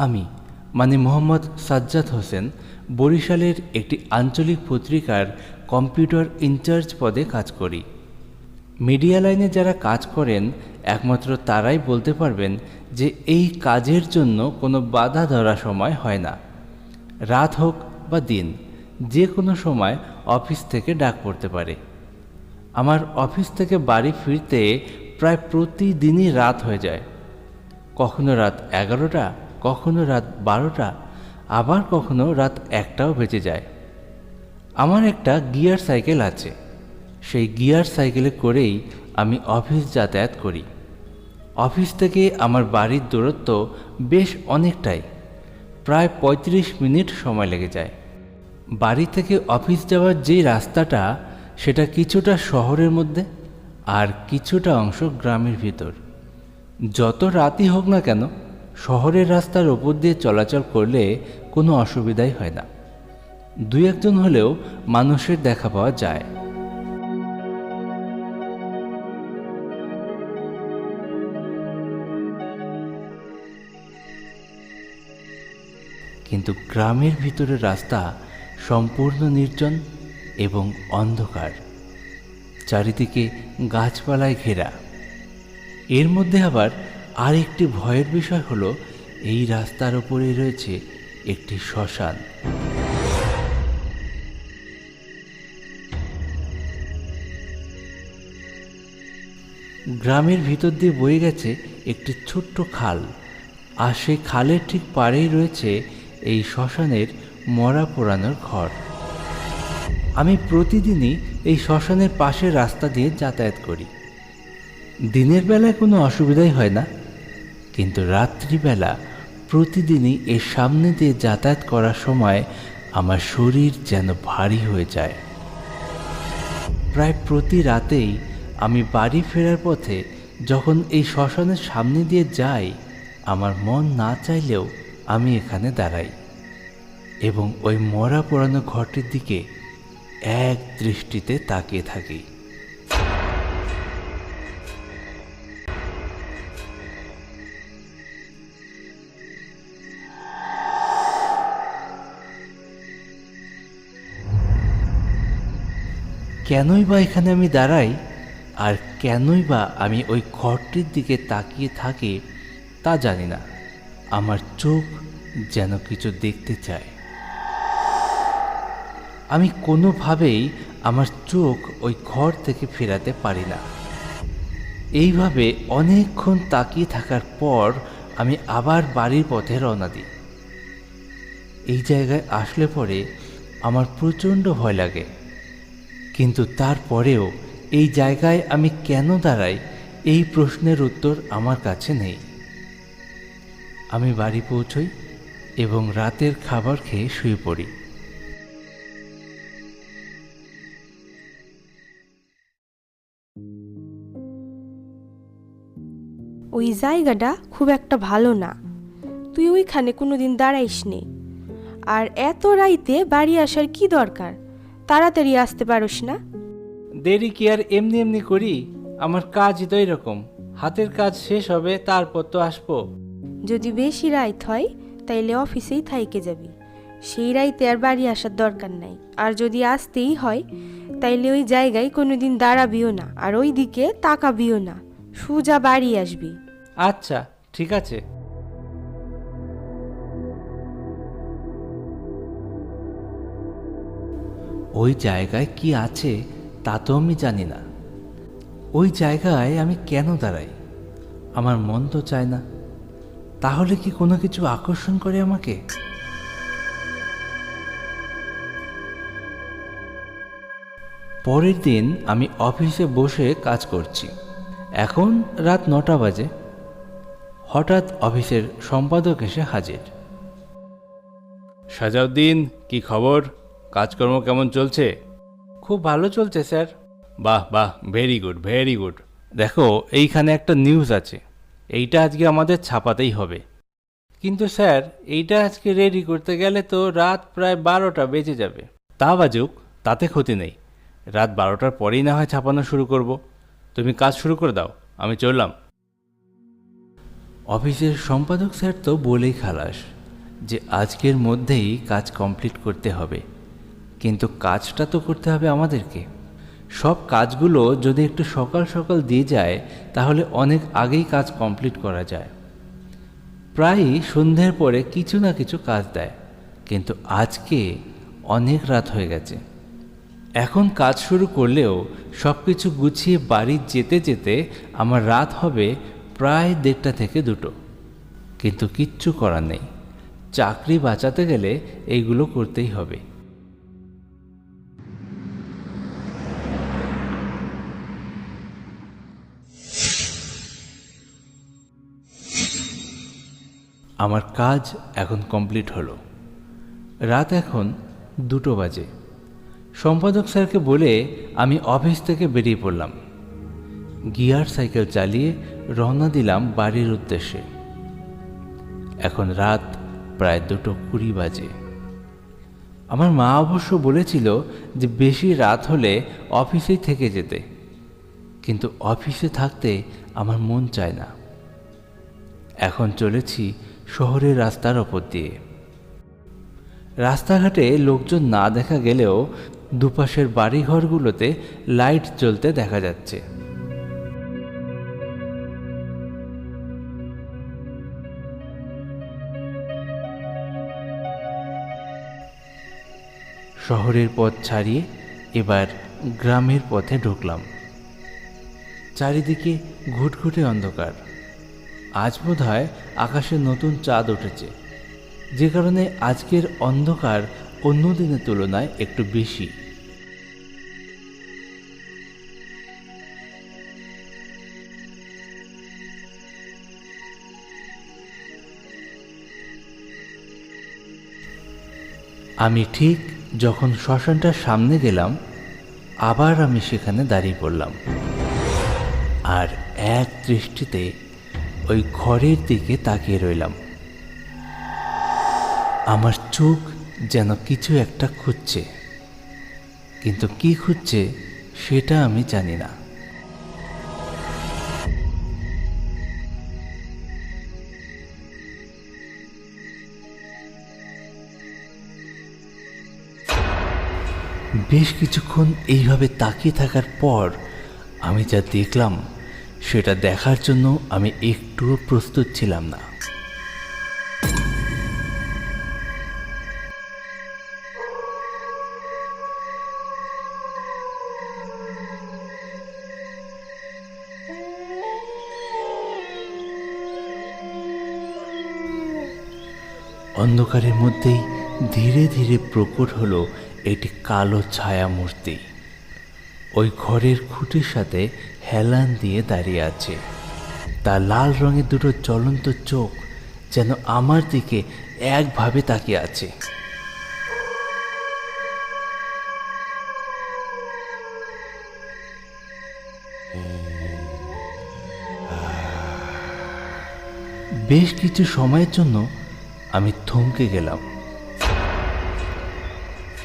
আমি মোহাম্মদ সাজ্জাদ হোসেন বরিশালের একটি আঞ্চলিক পত্রিকার কম্পিউটার ইনচার্জ পদে কাজ করি। মিডিয়া লাইনে যারা কাজ করেন একমাত্র তারাই বলতে পারবেন যে এই কাজের জন্য কোনো বাধা ধরা সময় হয় না। রাত হোক বা দিন, যে কোনো সময় অফিস থেকে ডাক পড়তে পারে। আমার অফিস থেকে বাড়ি ফিরতে প্রায় প্রতিদিনই রাত হয়ে যায়। কখনো রাত 11টা, কখনো রাত 12টা, আবার কখনো রাত 1টাও বেজে যায়। আমার একটা গিয়ার সাইকেল আছে, সেই গিয়ার সাইকেলে করেই আমি অফিস যাতায়াত করি। অফিস থেকে আমার বাড়ির দূরত্ব বেশ অনেকটাই, প্রায় 35 মিনিট সময় লেগে যায়। বাড়ি থেকে অফিস যাওয়ার যেই রাস্তাটা, সেটা কিছুটা শহরের মধ্যে আর কিছুটা অংশ গ্রামের ভিতর। যত রাতই হোক না কেন, শহরের রাস্তার ওপর দিয়ে চলাচল করলে কোনো অসুবিধাই হয় না। দুই একজন হলেও মানুষের দেখা পাওয়া যায়। কিন্তু গ্রামের ভিতরের রাস্তা সম্পূর্ণ নির্জন এবং অন্ধকার, চারিদিকে গাছপালায় ঘেরা। এর মধ্যে আবার আরেকটি ভয়ের বিষয় হলো, এই রাস্তার ওপরে রয়েছে একটি শ্মশান। গ্রামের ভিতর দিয়ে বয়ে গেছে একটি ছোট্ট খাল, আর সেই খালের ঠিক পাড়েই রয়েছে এই শ্মশানের মরা পোড়ানোর ঘর। আমি প্রতিদিনই এই শ্মশানের পাশের রাস্তা দিয়ে যাতায়াত করি। দিনের বেলায় কোনো অসুবিধাই হয় না, কিন্তু রাত্রিবেলা প্রতিদিনই এর সামনে দিয়ে যাতায়াত করার সময় আমার শরীর যেন ভারী হয়ে যায়। প্রায় প্রতি রাতেই আমি বাড়ি ফেরার পথে যখন এই শ্মশানের সামনে দিয়ে যাই, আমার মন না চাইলেও আমি এখানে দাঁড়াই এবং ওই মরা পোড়ানো ঘরটির দিকে এক দৃষ্টিতে তাকিয়ে থাকি। কেনই বা এখানে আমি দাঁড়াই, আর কেনই বা আমি ওই ঘরটির দিকে তাকিয়ে থাকি তা জানি না। আমার চোখ যেন কিছু দেখতে চায়। আমি কোনোভাবেই আমার চোখ ওই ঘর থেকে ফেরাতে পারি না। এইভাবে অনেকক্ষণ তাকিয়ে থাকার পর আমি আবার বাড়ির পথে রওনা দিই। এই জায়গায় আসলে পরে আমার প্রচণ্ড ভয় লাগে, কিন্তু তারপরেও এই জায়গায় আমি কেন দাঁড়াই, এই প্রশ্নের উত্তর আমার কাছে নেই। আমি বাড়ি পৌঁছই এবং রাতের খাবার খেয়ে শুয়ে পড়ি। ওই জায়গাটা খুব একটা ভালো না, তুই ওইখানে কোনোদিন দাঁড়াইস নে। আর এত রাইতে বাড়ি আসার কি দরকার? তাড়াতাড়ি আসতে পারোস না? দেরি কি আর এমনি এমনি করি? আমার কাজই তো এরকম, হাতের কাজ শেষ হবে তারপর তো আসবো। যদি বেশি রাইত হয় তাইলে অফিসেই থাইকে যাবি, সেই রাইতে আর বাড়ি আসার দরকার নাই। আর যদি আসতেই হয় তাইলে ওই জায়গায় কোনোদিন দাঁড়াবিও না, আর ওই দিকে তাকাবিও না, সোজা বাড়ি আসবি। আচ্ছা, ঠিক আছে। ওই জায়গায় কি আছে তা তো আমি জানি না। ওই জায়গায় আমি কেন দাঁড়াই? আমার মন তো চায় না। তাহলে কি কোনো কিছু আকর্ষণ করে আমাকে? পরের দিন আমি অফিসে বসে কাজ করছি। এখন রাত 9টা বাজে। হঠাৎ অফিসের সম্পাদক এসে হাজির। সাজাউদ্দিন, কি খবর? কাজকর্ম কেমন চলছে? খুব ভালো চলছে স্যার। বাহ বাহ, ভেরি গুড ভেরি গুড। দেখো, এইখানে একটা নিউজ আছে, এইটা আজকে আমাদের ছাপাতেই হবে। কিন্তু স্যার, এইটা আজকে রেডি করতে গেলে তো রাত প্রায় 12টা বেজে যাবে। তা বাজুক, তাতে ক্ষতি নেই। রাত 12টার পরেই না হয় ছাপানো শুরু করব। তুমি কাজ শুরু করে দাও, আমি চললাম। অফিসের সম্পাদক স্যার তো বলেই খালাস যে আজকের মধ্যেই কাজ কমপ্লিট করতে হবে, কিন্তু কাজটা তো করতে হবে আমাদেরকে। সব কাজগুলো যদি একটু সকাল সকাল দিয়ে যায় তাহলে অনেক আগেই কাজ কমপ্লিট করা যায়। প্রায়ই সন্ধ্যের পরে কিছু না কিছু কাজ দেয়, কিন্তু আজকে অনেক রাত হয়ে গেছে। এখন কাজ শুরু করলেও সব কিছু গুছিয়ে বাড়ি যেতে যেতে আমার রাত হবে প্রায় 1:30 থেকে 2টো। কিন্তু কিচ্ছু করার নেই, চাকরি বাঁচাতে গেলে এইগুলো করতেই হবে। আমার কাজ এখন কমপ্লিট হলো। রাত এখন 2টো বাজে। সম্পাদক স্যারকে বলে আমি অফিস থেকে বেরিয়ে পড়লাম। গিয়ার সাইকেল চালিয়ে রওনা দিলাম বাড়ির উদ্দেশ্যে। এখন রাত প্রায় 2:20 বাজে। আমার মা অবশ্য বলেছিল যে বেশি রাত হলে অফিসেই থেকে যেতে, কিন্তু অফিসে থাকতে আমার মন চায় না। এখন চলেছি শহরের রাস্তার ওপর দিয়ে। রাস্তাঘাটে লোকজন না দেখা গেলেও দুপাশের বাড়িঘরগুলোতে লাইট জ্বলতে দেখা যাচ্ছে। শহরের পথ ছাড়িয়ে এবার গ্রামের পথে ঢুকলাম। চারিদিকে ঘুটঘুটে অন্ধকার। আজ বোধহয় আকাশে নতুন চাঁদ উঠেছে, যে কারণে আজকের অন্ধকার অন্য দিনের তুলনায় একটু বেশি। আমি ঠিক যখন শ্মশানটার সামনে গেলাম, আবার আমি সেখানে দাঁড়িয়ে পড়লাম আর এক দৃষ্টিতে ওই ঘরের দিকে তাকিয়ে রইলাম। আমার চোখ যেন কিছু একটা খুঁজছে, কিন্তু কি খুঁজছে সেটা আমি জানি না। বেশ কিছুক্ষণ এইভাবে তাকিয়ে থাকার পর আমি যা দেখলাম সেটা দেখার জন্য আমি একটুও প্রস্তুত ছিলাম না। অন্ধকারের মধ্যেই ধীরে ধীরে প্রকট হলো একটি কালো ছায়া মূর্তি। ওই ঘরের খুঁটির সাথে হেলান দিয়ে দাঁড়িয়ে আছে। তার লাল রঙের দুটো জ্বলন্ত চোখ যেন আমার দিকে একভাবে তাকিয়ে আছে। বেশ কিছু সময়ের জন্য আমি থমকে গেলাম।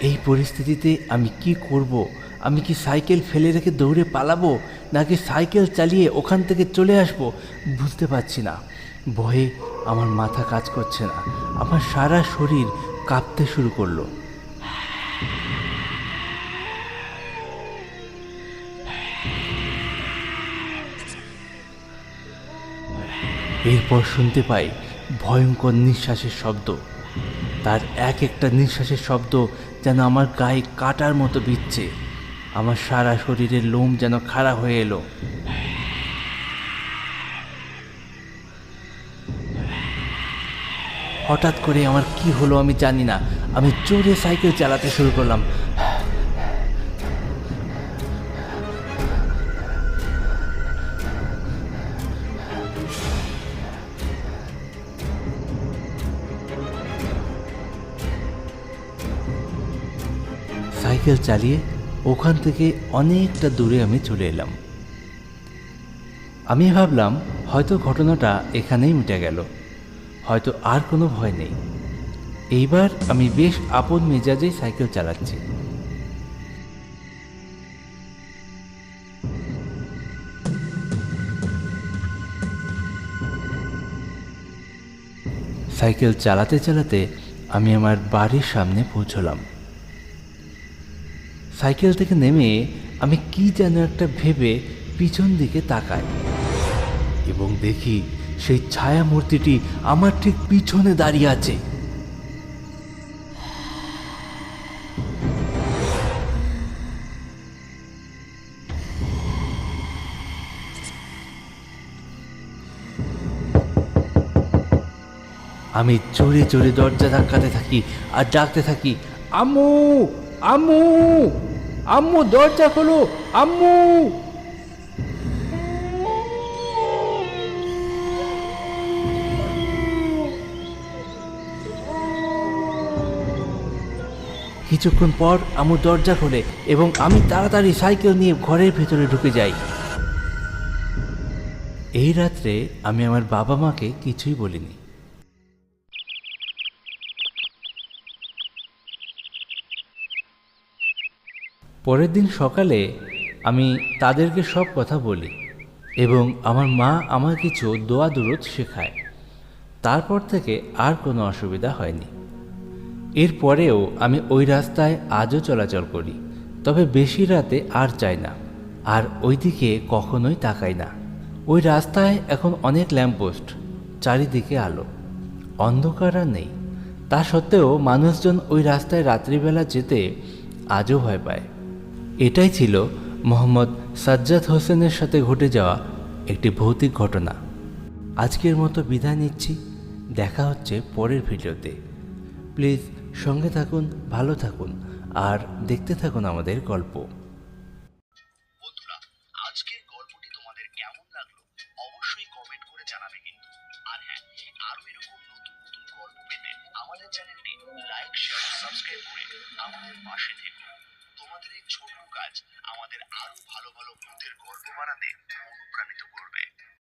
এই পরিস্থিতিতে আমি কি করব? আমি কি সাইকেল ফেলে রেখে দৌড়ে পালাবো, নাকি সাইকেল চালিয়ে ওখান থেকে চলে আসবো বুঝতে পারছি না। ভয়ে আমার মাথা কাজ করছে না, আমার সারা শরীর কাঁপতে শুরু করলো। এরপর শুনতে পাই ভয়ঙ্কর নিঃশ্বাসের শব্দ। তার এক একটা নিঃশ্বাসের শব্দ যেন আমার গায়ে কাটার মতো বিচ্ছে। আমার সারা শরীরের লোম যেন খাড়া হয়ে এলো। হঠাৎ করে আমার কি হলো আমি জানি না। আমি জোরে সাইকেল চালাতে শুরু করলাম। সাইকেল চালিয়ে ওখান থেকে অনেকটা দূরে আমি চলে এলাম। আমি ভাবলাম হয়তো ঘটনাটা এখানেই মিটে গেল, হয়তো আর কোনো ভয় নেই। এইবার আমি বেশ আপন মেজাজেই সাইকেল চালাচ্ছি। সাইকেল চালাতে চালাতে আমি আমার বাড়ির সামনে পৌঁছলাম। সাইকেল থেকে নেমে আমি কি যেন একটা ভেবে পিছন দিকে তাকাই এবং দেখি সেই ছায়া মূর্তিটি আমার ঠিক পিছনে দাঁড়িয়ে আছে। আমি জোরে জোরে দরজা ধাক্কাতে থাকি আর ডাকতে থাকি, আম্মু আম্মু আম্মু, দরজা খোলো আম্মু। কিছুক্ষণ পর আম্মু দরজা খোলে এবং আমি তাড়াতাড়ি সাইকেল নিয়ে ঘরের ভেতরে ঢুকে যাই। এই রাত্রে আমি আমার বাবা মাকে কিছুই বলিনি। পরের দিন সকালে আমি তাদেরকে সব কথা বলি এবং আমার মা আমার কিছু দোয়া দুরুদ শেখায়। তারপর থেকে আর কোনো অসুবিধা হয়নি। এরপরেও আমি ওই রাস্তায় আজও চলাচল করি, তবে বেশি রাতে আর যাই না, আর ওইদিকে কখনোই তাকাই না। ওই রাস্তায় এখন অনেক ল্যাম্পপোস্ট, চারিদিকে আলো, অন্ধকার আর নেই। তা সত্ত্বেও মানুষজন ওই রাস্তায় রাত্রিবেলা যেতে আজও ভয় পায়। এটাই ছিল মোহাম্মদ সাজ্জাদ হোসেনের সাথে ঘটে যাওয়া একটি ভৌতিক ঘটনা। আজকের মতো বিদায় নিচ্ছি, দেখা হচ্ছে পরের ভিডিওতে। প্লিজ সঙ্গে থাকুন, ভালো থাকুন আর দেখতে থাকুন আমাদের গল্প। বন্ধুরা, আজকের গল্পটি তোমাদের কেমন লাগলো অবশ্যই কমেন্ট করে জানাবে কিন্তু। আর হ্যাঁ, আরো এরকম নতুন নতুন গল্প পেতে আমাদের চ্যানেলটি লাইক, শেয়ার, সাবস্ক্রাইব করে আমাদের পাশে থেকো। তোমাদের এই ছোট কাজ আমাদের আরো ভালো ভালো ভূতের গল্প বানাতে অনুপ্রাণিত করবে।